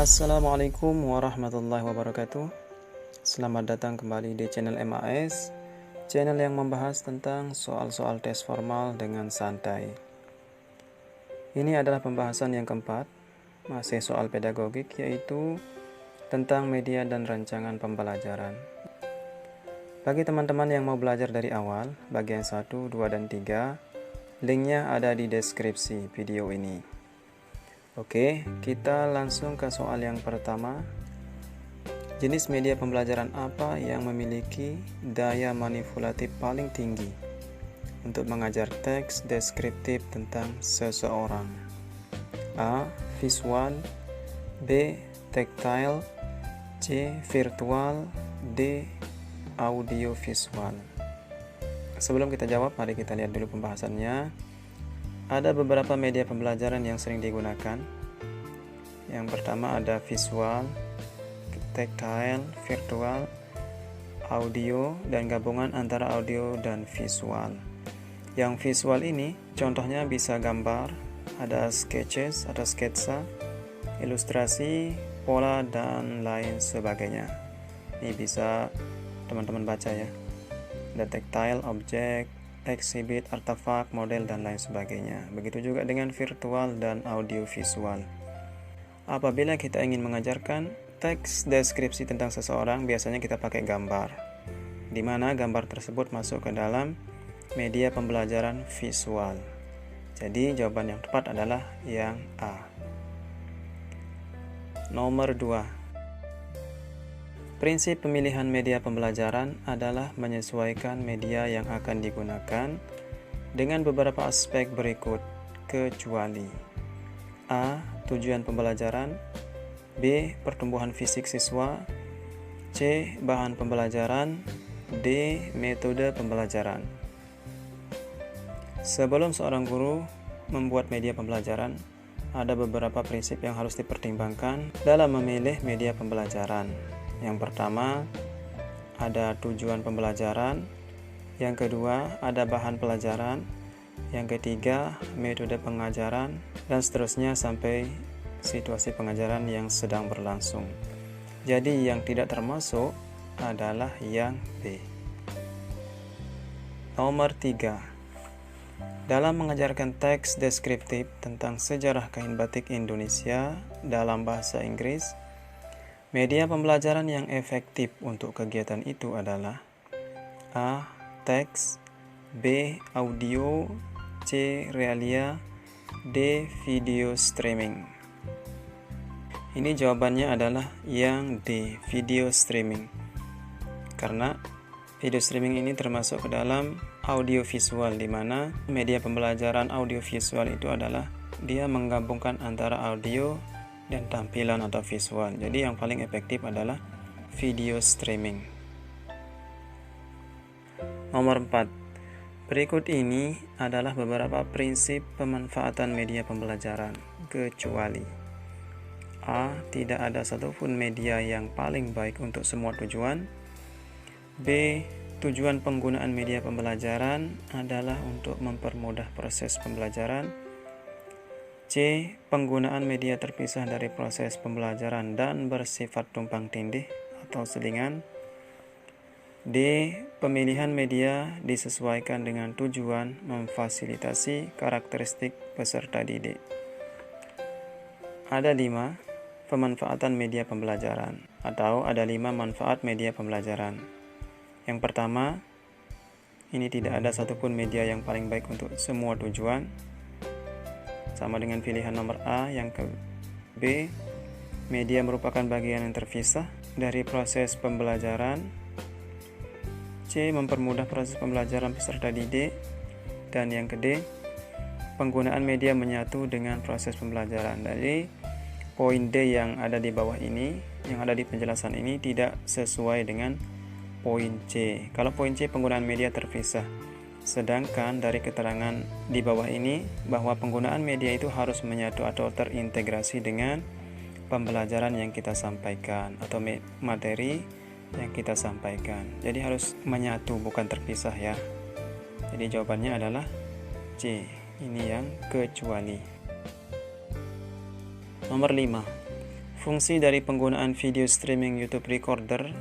Assalamualaikum warahmatullahi wabarakatuh. Selamat datang kembali di channel MAS, channel yang membahas tentang soal-soal tes formal dengan santai. Ini adalah pembahasan yang keempat, masih soal pedagogik, yaitu tentang media dan rancangan pembelajaran. Bagi teman-teman yang mau belajar dari awal, bagian 1, 2, dan 3, linknya ada di deskripsi video ini. Oke, kita langsung ke soal yang pertama. Jenis media pembelajaran apa yang memiliki daya manipulatif paling tinggi untuk mengajar teks deskriptif tentang seseorang? A. Visual, B. Tactile, C. Virtual, D. Audiovisual. Sebelum kita jawab, mari kita lihat dulu pembahasannya. Ada beberapa media pembelajaran yang sering digunakan. Yang pertama ada visual, tactile, virtual, audio, dan gabungan antara audio dan visual. Yang visual ini contohnya bisa gambar, ada sketches atau sketsa, ilustrasi, pola, dan lain sebagainya. Ini bisa teman-teman baca ya. Ada tactile, objek, exhibit, artefak, model, dan lain sebagainya. Begitu juga dengan virtual dan audiovisual. Apabila kita ingin mengajarkan teks deskripsi tentang seseorang, biasanya kita pakai gambar, di mana gambar tersebut masuk ke dalam media pembelajaran visual. Jadi jawaban yang tepat adalah yang A. Nomor 2. Prinsip pemilihan media pembelajaran adalah menyesuaikan media yang akan digunakan dengan beberapa aspek berikut, kecuali A. Tujuan pembelajaran, B. Pertumbuhan fisik siswa, C. Bahan pembelajaran, D. Metode pembelajaran. Sebelum seorang guru membuat media pembelajaran, ada beberapa prinsip yang harus dipertimbangkan dalam memilih media pembelajaran. Yang pertama, ada tujuan pembelajaran. Yang kedua, ada bahan pelajaran. Yang ketiga, metode pengajaran, dan seterusnya sampai situasi pengajaran yang sedang berlangsung. Jadi yang tidak termasuk adalah yang B. Nomor 3. Dalam mengajarkan teks deskriptif tentang sejarah kain batik Indonesia dalam bahasa Inggris, media pembelajaran yang efektif untuk kegiatan itu adalah A. Teks, B. Audio, C. Realia, D. Video streaming. Ini jawabannya adalah yang D. Video streaming. Karena video streaming ini termasuk ke dalam audiovisual, di mana media pembelajaran audiovisual itu adalah dia menggabungkan antara audio dan tampilan atau visual. Jadi yang paling efektif adalah video streaming. Nomor 4. Berikut ini adalah beberapa prinsip pemanfaatan media pembelajaran, kecuali A. Tidak ada satupun media yang paling baik untuk semua tujuan. B. Tujuan penggunaan media pembelajaran adalah untuk mempermudah proses pembelajaran. C. Penggunaan media terpisah dari proses pembelajaran dan bersifat tumpang tindih atau selingan. D. Pemilihan media disesuaikan dengan tujuan memfasilitasi karakteristik peserta didik. Ada 5 pemanfaatan media pembelajaran, atau ada 5 manfaat media pembelajaran. Yang pertama, ini tidak ada satupun media yang paling baik untuk semua tujuan. Sama dengan pilihan nomor A. Yang ke B, media merupakan bagian yang terpisah dari proses pembelajaran. C. Mempermudah proses pembelajaran peserta didik. Dan yang ke D, penggunaan media menyatu dengan proses pembelajaran. Jadi poin D yang ada di bawah ini, yang ada di penjelasan ini tidak sesuai dengan poin C. Kalau poin C penggunaan media terpisah. Sedangkan dari keterangan di bawah ini bahwa penggunaan media itu harus menyatu atau terintegrasi dengan pembelajaran yang kita sampaikan atau materi yang kita sampaikan. Jadi harus menyatu, bukan terpisah ya. Jadi jawabannya adalah C. Ini yang kecuali. Nomor 5. Fungsi dari penggunaan video streaming YouTube Recorder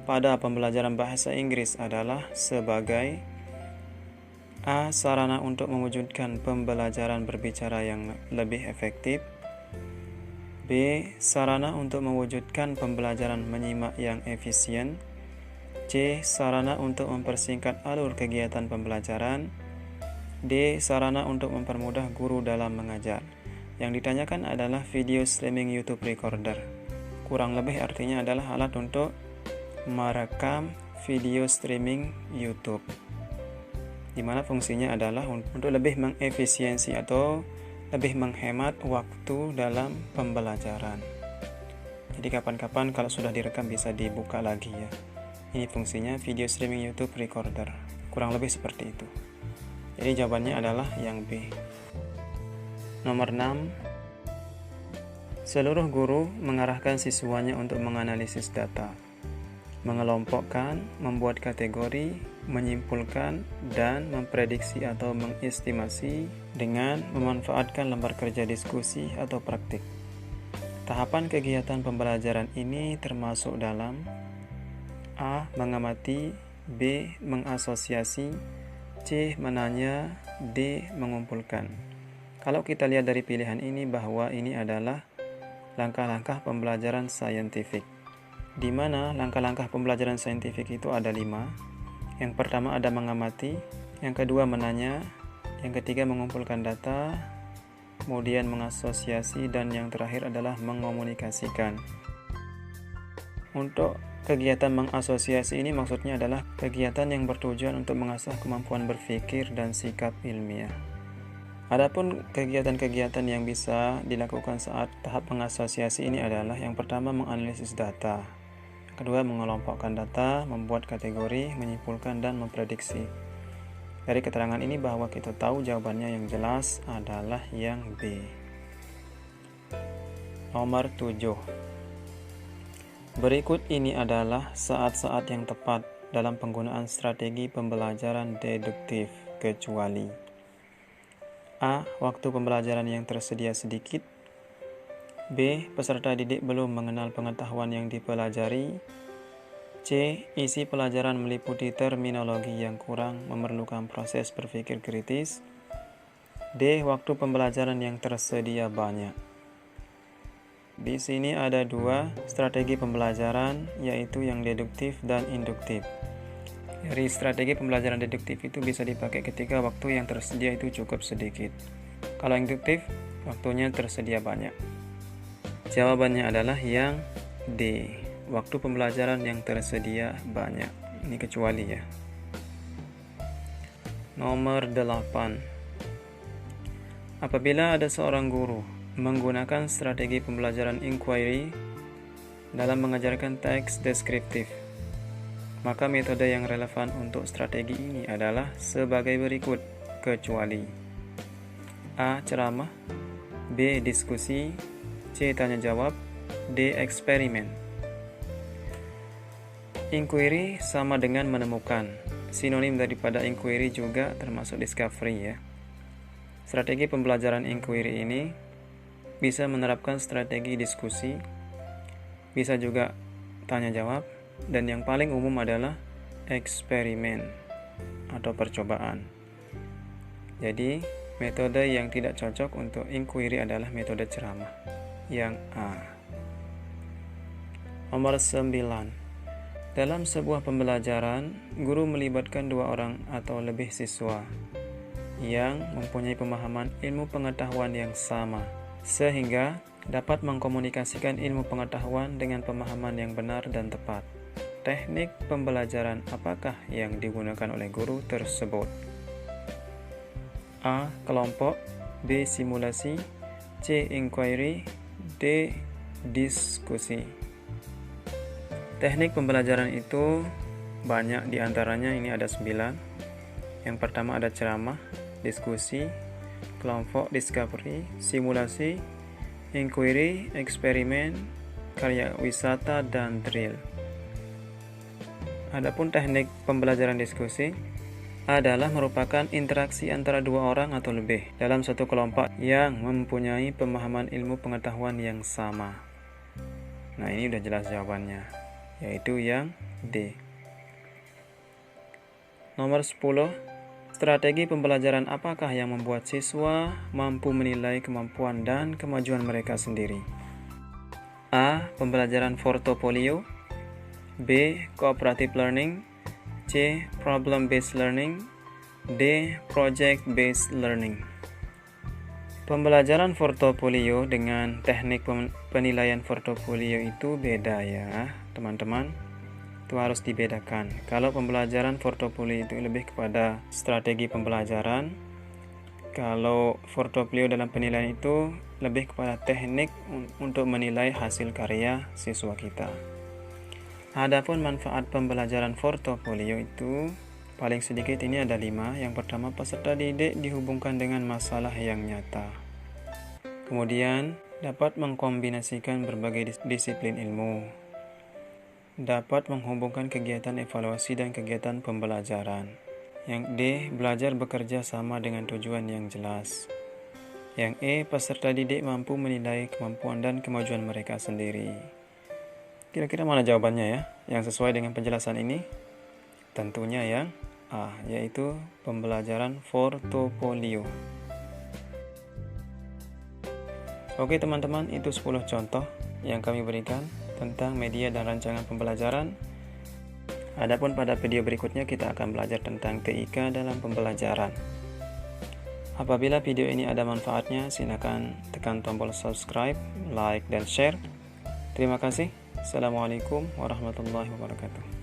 pada pembelajaran bahasa Inggris adalah sebagai A. Sarana untuk mewujudkan pembelajaran berbicara yang lebih efektif. B. Sarana untuk mewujudkan pembelajaran menyimak yang efisien. C. Sarana untuk mempersingkat alur kegiatan pembelajaran. D. Sarana untuk mempermudah guru dalam mengajar. Yang ditanyakan adalah video streaming YouTube Recorder. Kurang lebih artinya adalah alat untuk merekam video streaming YouTube, di mana fungsinya adalah untuk lebih mengefisiensi atau lebih menghemat waktu dalam pembelajaran. Jadi kapan-kapan kalau sudah direkam bisa dibuka lagi ya. Ini fungsinya video streaming YouTube Recorder. Kurang lebih seperti itu. Jadi jawabannya adalah yang B. Nomor 6. Seluruh guru mengarahkan siswanya untuk menganalisis data, mengelompokkan, membuat kategori, menyimpulkan, dan memprediksi atau mengestimasi dengan memanfaatkan lembar kerja diskusi atau praktik. Tahapan kegiatan pembelajaran ini termasuk dalam A. Mengamati, B. Mengasosiasi, C. Menanya, D. Mengumpulkan. Kalau kita lihat dari pilihan ini bahwa ini adalah langkah-langkah pembelajaran saintifik, di mana langkah-langkah pembelajaran saintifik itu ada 5. Yang pertama ada mengamati, yang kedua menanya, yang ketiga mengumpulkan data, kemudian mengasosiasi, dan yang terakhir adalah mengomunikasikan. Untuk kegiatan mengasosiasi ini maksudnya adalah kegiatan yang bertujuan untuk mengasah kemampuan berpikir dan sikap ilmiah. Adapun kegiatan-kegiatan yang bisa dilakukan saat tahap mengasosiasi ini adalah yang pertama menganalisis data, yang kedua mengelompokkan data, membuat kategori, menyimpulkan, dan memprediksi. Dari keterangan ini bahwa kita tahu jawabannya yang jelas adalah yang B. Nomor 7. Berikut ini adalah saat-saat yang tepat dalam penggunaan strategi pembelajaran deduktif kecuali A. Waktu pembelajaran yang tersedia sedikit. B. Peserta didik belum mengenal pengetahuan yang dipelajari. C. Isi pelajaran meliputi terminologi yang kurang, memerlukan proses berpikir kritis. D. Waktu pembelajaran yang tersedia banyak. Di sini ada 2 strategi pembelajaran, yaitu yang deduktif dan induktif. Dari strategi pembelajaran deduktif itu bisa dipakai ketika waktu yang tersedia itu cukup sedikit. Kalau induktif, waktunya tersedia banyak. Jawabannya adalah yang D. Waktu pembelajaran yang tersedia banyak. Ini kecuali ya. Nomor 8. Apabila ada seorang guru menggunakan strategi pembelajaran inquiry dalam mengajarkan teks deskriptif, maka metode yang relevan untuk strategi ini adalah sebagai berikut, kecuali A. Ceramah, B. Diskusi, C. Tanya jawab, D. Eksperimen. Inquiry sama dengan menemukan. Sinonim daripada inquiry juga termasuk discovery ya. Strategi pembelajaran inquiry ini bisa menerapkan strategi diskusi, bisa juga tanya jawab, dan yang paling umum adalah eksperimen atau percobaan. Jadi, metode yang tidak cocok untuk inquiry adalah metode ceramah, yang A. Nomor 9. Dalam sebuah pembelajaran, guru melibatkan 2 orang atau lebih siswa yang mempunyai pemahaman ilmu pengetahuan yang sama, sehingga dapat mengkomunikasikan ilmu pengetahuan dengan pemahaman yang benar dan tepat. Teknik pembelajaran apakah yang digunakan oleh guru tersebut? A. Kelompok, B. Simulasi, C. Inquiry, D. Diskusi. Teknik pembelajaran itu banyak, diantaranya ini ada 9. Yang pertama ada ceramah, diskusi, kelompok, discovery, simulasi, inquiry, eksperimen, karya wisata, dan drill. Adapun teknik pembelajaran diskusi adalah merupakan interaksi antara 2 orang atau lebih dalam satu kelompok yang mempunyai pemahaman ilmu pengetahuan yang sama. Nah, ini udah jelas jawabannya, yaitu yang D. Nomor 10, strategi pembelajaran apakah yang membuat siswa mampu menilai kemampuan dan kemajuan mereka sendiri? A. Pembelajaran portofolio, B. Cooperative learning, C. Problem based learning, D. Project based learning. Pembelajaran portofolio dengan teknik penilaian portofolio itu beda ya, teman-teman. Itu harus dibedakan. Kalau pembelajaran portofolio itu lebih kepada strategi pembelajaran, kalau portofolio dalam penilaian itu lebih kepada teknik untuk menilai hasil karya siswa kita. Adapun manfaat pembelajaran portofolio itu paling sedikit ini ada 5. Yang pertama, peserta didik dihubungkan dengan masalah yang nyata. Kemudian, dapat mengkombinasikan berbagai disiplin ilmu. Dapat menghubungkan kegiatan evaluasi dan kegiatan pembelajaran. Yang D, belajar bekerja sama dengan tujuan yang jelas. Yang E, peserta didik mampu menilai kemampuan dan kemajuan mereka sendiri. Kira-kira mana jawabannya ya, yang sesuai dengan penjelasan ini? Tentunya yang A, yaitu pembelajaran portofolio. Oke teman-teman, itu 10 contoh yang kami berikan tentang media dan rancangan pembelajaran. Adapun pada video berikutnya kita akan belajar tentang TIK dalam pembelajaran. Apabila video ini ada manfaatnya, silakan tekan tombol subscribe, like, dan share. Terima kasih. Assalamualaikum warahmatullahi wabarakatuh.